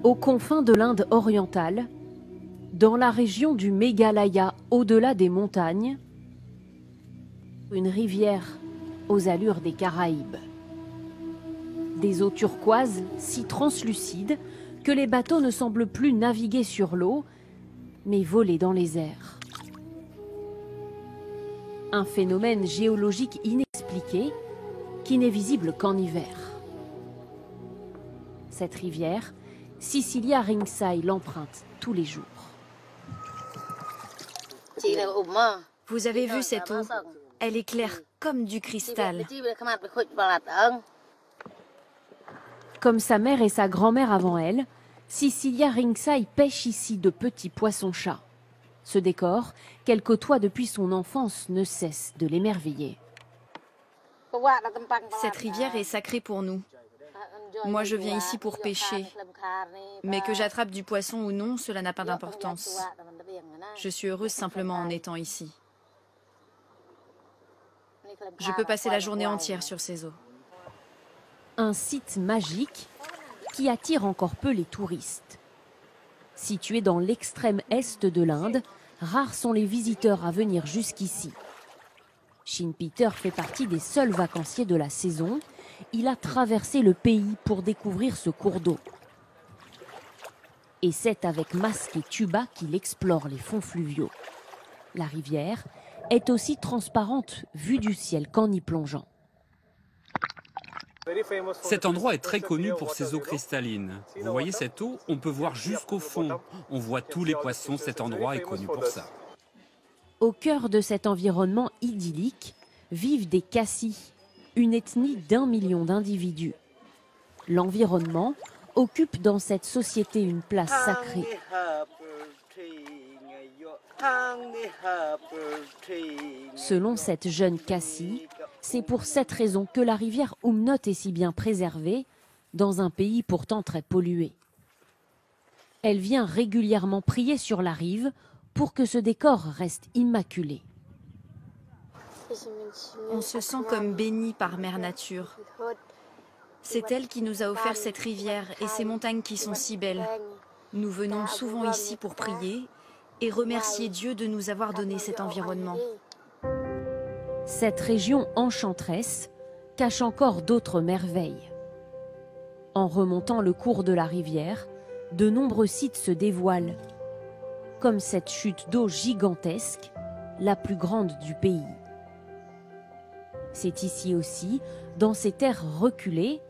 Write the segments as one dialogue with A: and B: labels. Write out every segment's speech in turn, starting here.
A: Aux confins de l'Inde orientale, dans la région du Meghalaya, au-delà des montagnes, une rivière aux allures des Caraïbes. Des eaux turquoises si translucides que les bateaux ne semblent plus naviguer sur l'eau, mais voler dans les airs. Un phénomène géologique inexpliqué qui n'est visible qu'en hiver. Cette rivière, Cecilia Ringsay l'emprunte tous les jours.
B: Vous avez vu cette eau? Elle est claire comme du cristal.
A: Comme sa mère et sa grand-mère avant elle, Cecilia Ringsay pêche ici de petits poissons-chats. Ce décor, qu'elle côtoie depuis son enfance, ne cesse de l'émerveiller.
B: Cette rivière est sacrée pour nous. Moi, je viens ici pour pêcher. Mais que j'attrape du poisson ou non, cela n'a pas d'importance. Je suis heureuse simplement en étant ici. Je peux passer la journée entière sur ces eaux.
A: Un site magique qui attire encore peu les touristes. Situé dans l'extrême est de l'Inde, rares sont les visiteurs à venir jusqu'ici. Shin Peter fait partie des seuls vacanciers de la saison. Il a traversé le pays pour découvrir ce cours d'eau. Et c'est avec masque et tuba qu'il explore les fonds fluviaux. La rivière est aussi transparente vue du ciel qu'en y plongeant.
C: Cet endroit est très connu pour ses eaux cristallines. Vous voyez cette eau? On peut voir jusqu'au fond. On voit tous les poissons. Cet endroit est connu pour ça.
A: Au cœur de cet environnement idyllique vivent des Khasi, une ethnie d'1 million d'individus. L'environnement occupe dans cette société une place sacrée. Selon cette jeune Khasi, c'est pour cette raison que la rivière Umnot est si bien préservée dans un pays pourtant très pollué. Elle vient régulièrement prier sur la rive pour que ce décor reste immaculé.
B: On se sent comme béni par Mère Nature. C'est elle qui nous a offert cette rivière et ces montagnes qui sont si belles. Nous venons souvent ici pour prier et remercier Dieu de nous avoir donné cet environnement.
A: Cette région enchanteresse cache encore d'autres merveilles. En remontant le cours de la rivière, de nombreux sites se dévoilent, comme cette chute d'eau gigantesque, la plus grande du pays. C'est ici aussi, dans ces terres reculées,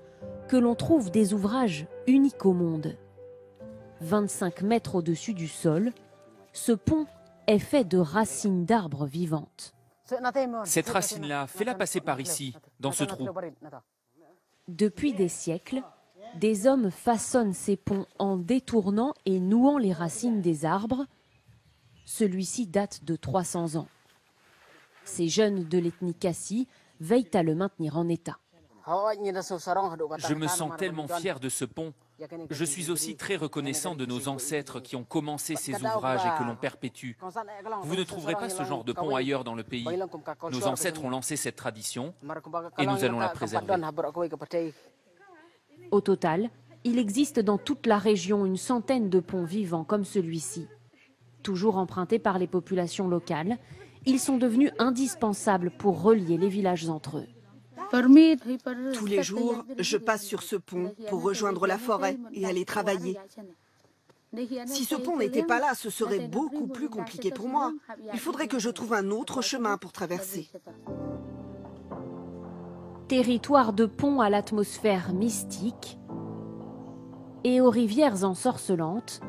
A: que l'on trouve des ouvrages uniques au monde. 25 mètres au-dessus du sol, ce pont est fait de racines d'arbres vivantes.
D: Cette racine-là, fais-la passer par ici, dans ce trou.
A: Depuis des siècles, des hommes façonnent ces ponts en détournant et nouant les racines des arbres. Celui-ci date de 300 ans. Ces jeunes de l'ethnie Khasi veillent à le maintenir en état.
D: Je me sens tellement fier de ce pont. Je suis aussi très reconnaissant de nos ancêtres qui ont commencé ces ouvrages et que l'on perpétue. Vous ne trouverez pas ce genre de pont ailleurs dans le pays. Nos ancêtres ont lancé cette tradition et nous allons la préserver.
A: Au total, il existe dans toute la région une centaine de ponts vivants comme celui-ci. Toujours empruntés par les populations locales, ils sont devenus indispensables pour relier les villages entre eux.
E: Tous les jours, je passe sur ce pont pour rejoindre la forêt et aller travailler. Si ce pont n'était pas là, ce serait beaucoup plus compliqué pour moi. Il faudrait que je trouve un autre chemin pour traverser.
A: Territoire de ponts à l'atmosphère mystique et aux rivières ensorcelantes,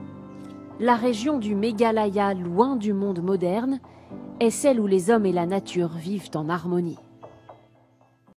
A: la région du Meghalaya, loin du monde moderne, est celle où les hommes et la nature vivent en harmonie.